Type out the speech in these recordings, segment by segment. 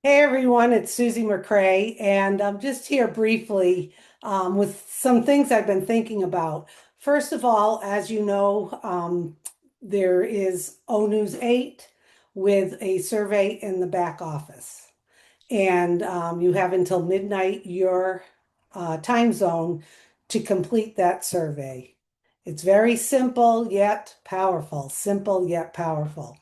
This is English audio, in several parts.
Hey everyone, it's Susie McCrae, and I'm just here briefly with some things I've been thinking about. First of all, as you know, there is ONEWS 8 with a survey in the back office, and you have until midnight your time zone to complete that survey. It's very simple yet powerful, simple yet powerful.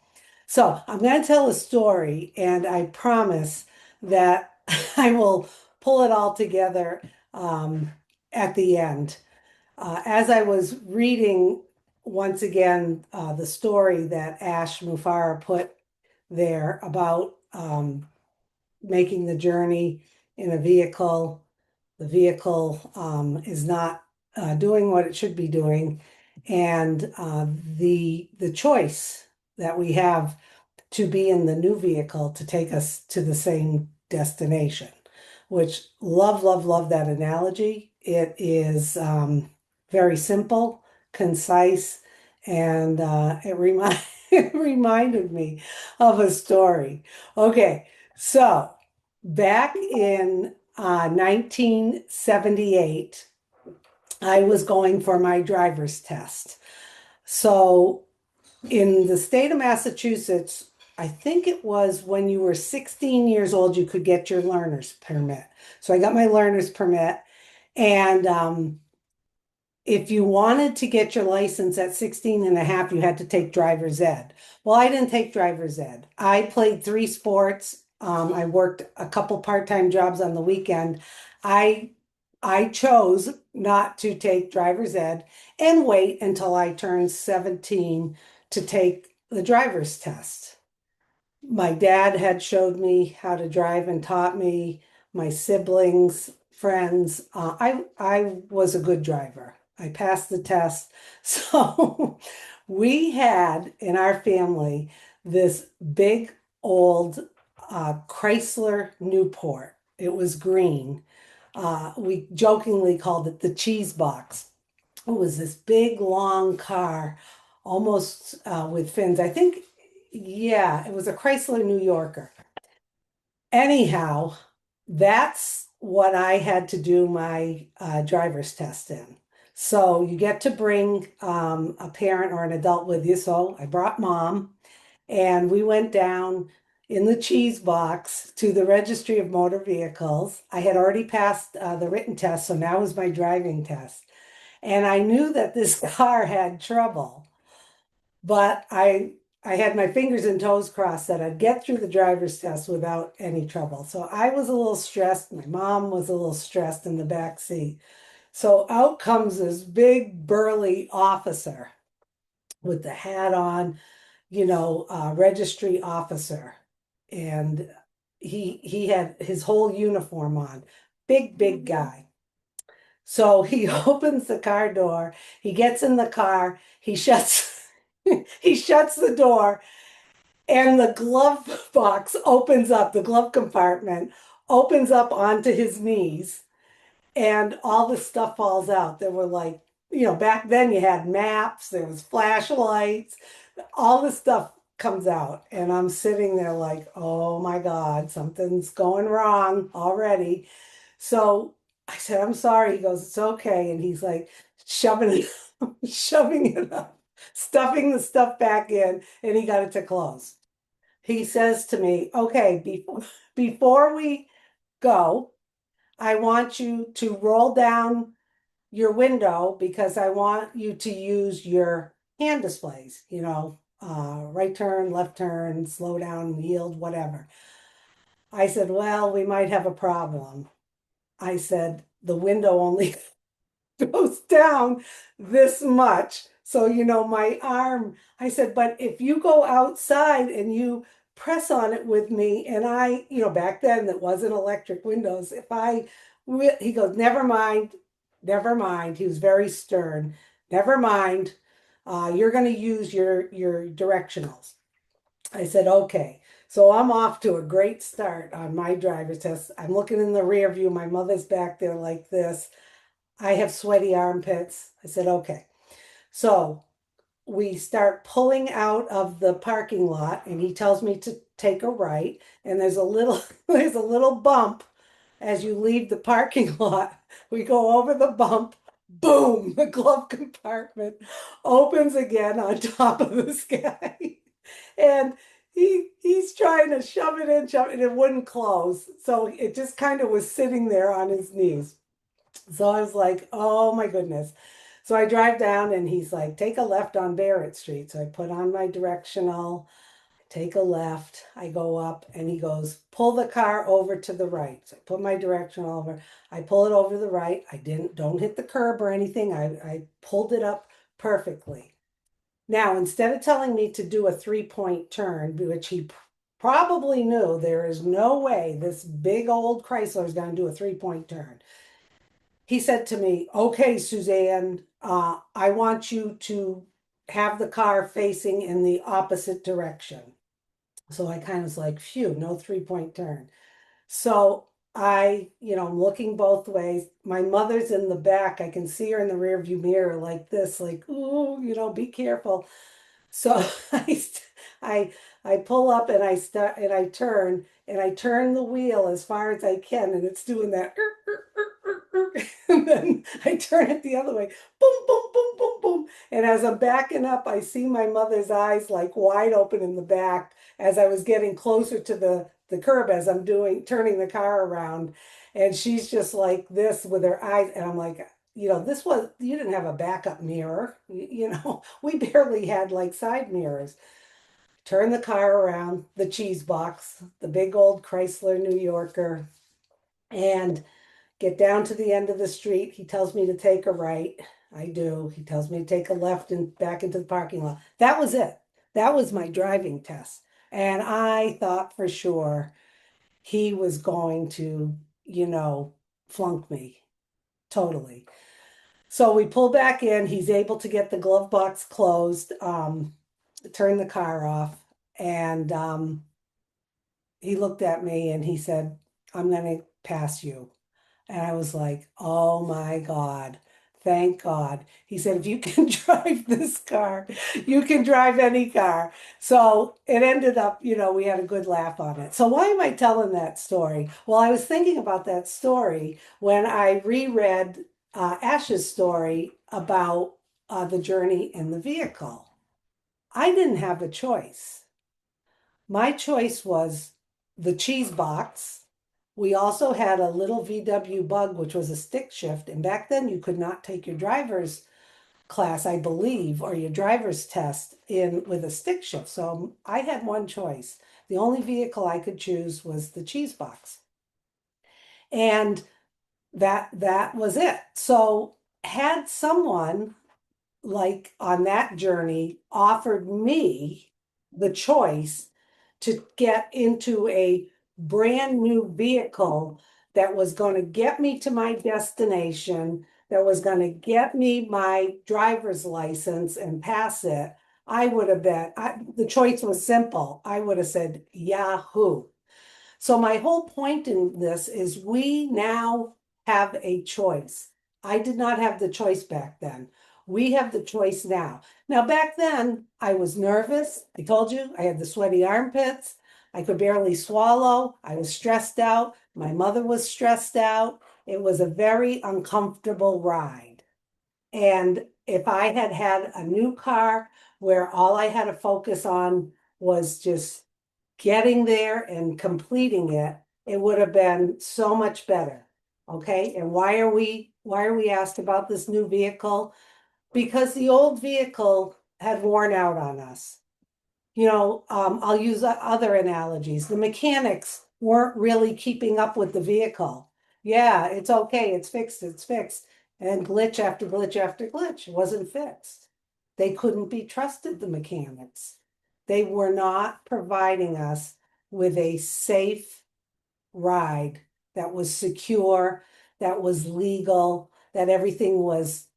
So I'm going to tell a story, and I promise that I will pull it all together at the end. As I was reading once again the story that Ash Mufareh put there about making the journey in a vehicle, the vehicle is not doing what it should be doing, and the choice that we have to be in the new vehicle to take us to the same destination, which love that analogy. It is very simple, concise, and it reminded me of a story. Okay, so back in 1978, I was going for my driver's test. So in the state of Massachusetts, I think it was when you were 16 years old, you could get your learner's permit. So I got my learner's permit. And if you wanted to get your license at 16 and a half, you had to take driver's ed. Well, I didn't take driver's ed. I played three sports. I worked a couple part-time jobs on the weekend. I I chose not to take driver's ed and wait until I turned 17 to take the driver's test. My dad had showed me how to drive and taught me, my siblings, friends. I was a good driver. I passed the test. So we had in our family this big old Chrysler Newport. It was green. We jokingly called it the cheese box. It was this big, long car, almost with fins. I think, yeah, it was a Chrysler New Yorker. Anyhow, that's what I had to do my driver's test in. So you get to bring a parent or an adult with you. So I brought mom, and we went down in the cheese box to the Registry of Motor Vehicles. I had already passed the written test, so now was my driving test. And I knew that this car had trouble, but I had my fingers and toes crossed that I'd get through the driver's test without any trouble. So I was a little stressed. My mom was a little stressed in the back seat. So out comes this big burly officer with the hat on, registry officer. And he had his whole uniform on. Big guy. So he opens the car door, he gets in the car, he shuts he shuts the door, and the glove box opens up, the glove compartment opens up onto his knees, and all the stuff falls out. There were like, back then you had maps, there was flashlights, all the stuff comes out. And I'm sitting there like, oh my God, something's going wrong already. So I said, I'm sorry. He goes, it's okay. And he's like shoving it, shoving it up, stuffing the stuff back in, and he got it to close. He says to me, okay, before we go, I want you to roll down your window because I want you to use your hand displays, right turn, left turn, slow down, yield, whatever. I said, well, we might have a problem. I said, the window only goes down this much. So, my arm, I said, but if you go outside and you press on it with me, and back then it wasn't electric windows. He goes, never mind, never mind. He was very stern. Never mind. You're going to use your directionals. I said, okay. So I'm off to a great start on my driver's test. I'm looking in the rear view. My mother's back there like this. I have sweaty armpits. I said, okay. So we start pulling out of the parking lot, and he tells me to take a right, and there's a little there's a little bump as you leave the parking lot. We go over the bump, boom, the glove compartment opens again on top of this guy. And he's trying to shove it in, shove it, and it wouldn't close. So it just kind of was sitting there on his knees. So I was like, oh my goodness. So I drive down and he's like, take a left on Barrett Street. So I put on my directional, take a left, I go up, and he goes, pull the car over to the right. So I put my directional over, I pull it over to the right. I don't hit the curb or anything. I pulled it up perfectly. Now, instead of telling me to do a 3-point turn, which he probably knew there is no way this big old Chrysler is going to do a 3-point turn, he said to me, okay, Suzanne, I want you to have the car facing in the opposite direction. So I kind of was like, phew, no 3-point turn. So I'm looking both ways. My mother's in the back. I can see her in the rearview mirror like this, like, ooh, be careful. So I I pull up and I start and I turn the wheel as far as I can, and it's doing that. And then I turn it the other way. Boom, boom, boom, boom, boom. And as I'm backing up, I see my mother's eyes like wide open in the back as I was getting closer to the curb as I'm turning the car around. And she's just like this with her eyes. And I'm like, you didn't have a backup mirror. We barely had like side mirrors. Turn the car around, the cheese box, the big old Chrysler New Yorker, and get down to the end of the street. He tells me to take a right. I do. He tells me to take a left and back into the parking lot. That was it. That was my driving test. And I thought for sure he was going to, flunk me totally. So we pull back in. He's able to get the glove box closed, turn the car off, and he looked at me and he said, I'm going to pass you. And I was like, oh my God, thank God. He said, if you can drive this car, you can drive any car. So it ended up, we had a good laugh on it. So why am I telling that story? Well, I was thinking about that story when I reread Ash's story about the journey in the vehicle. I didn't have a choice. My choice was the cheese box. We also had a little VW Bug, which was a stick shift. And back then you could not take your driver's class, I believe, or your driver's test in with a stick shift. So I had one choice. The only vehicle I could choose was the cheese box. And that was it. So had someone like on that journey offered me the choice to get into a brand new vehicle that was going to get me to my destination, that was going to get me my driver's license and pass it, I would have the choice was simple. I would have said Yahoo. So my whole point in this is we now have a choice. I did not have the choice back then. We have the choice now. Now, back then, I was nervous. I told you I had the sweaty armpits. I could barely swallow. I was stressed out. My mother was stressed out. It was a very uncomfortable ride. And if I had had a new car where all I had to focus on was just getting there and completing it, it would have been so much better. Okay. And why are we asked about this new vehicle? Because the old vehicle had worn out on us. I'll use other analogies. The mechanics weren't really keeping up with the vehicle. Yeah, it's okay, it's fixed, it's fixed. And glitch after glitch after glitch wasn't fixed. They couldn't be trusted, the mechanics. They were not providing us with a safe ride that was secure, that was legal, that everything was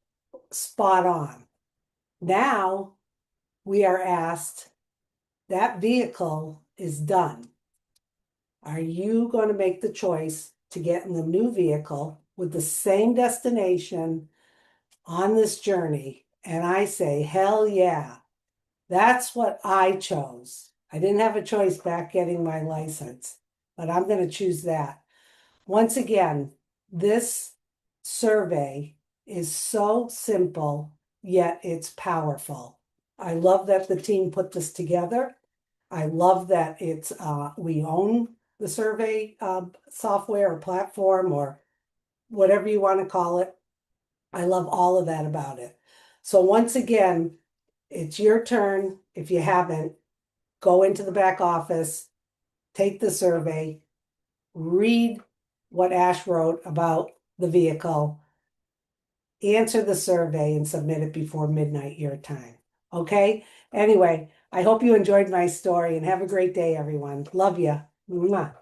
spot on. Now we are asked, that vehicle is done. Are you going to make the choice to get in the new vehicle with the same destination on this journey? And I say, hell yeah. That's what I chose. I didn't have a choice back getting my license, but I'm going to choose that. Once again, this survey is so simple, yet it's powerful. I love that the team put this together. I love that it's we own the survey software or platform or whatever you want to call it. I love all of that about it. So once again, it's your turn. If you haven't, go into the back office, take the survey, read what Ash wrote about the vehicle, answer the survey, and submit it before midnight your time. Okay? Anyway, I hope you enjoyed my story and have a great day, everyone. Love you. Mwah.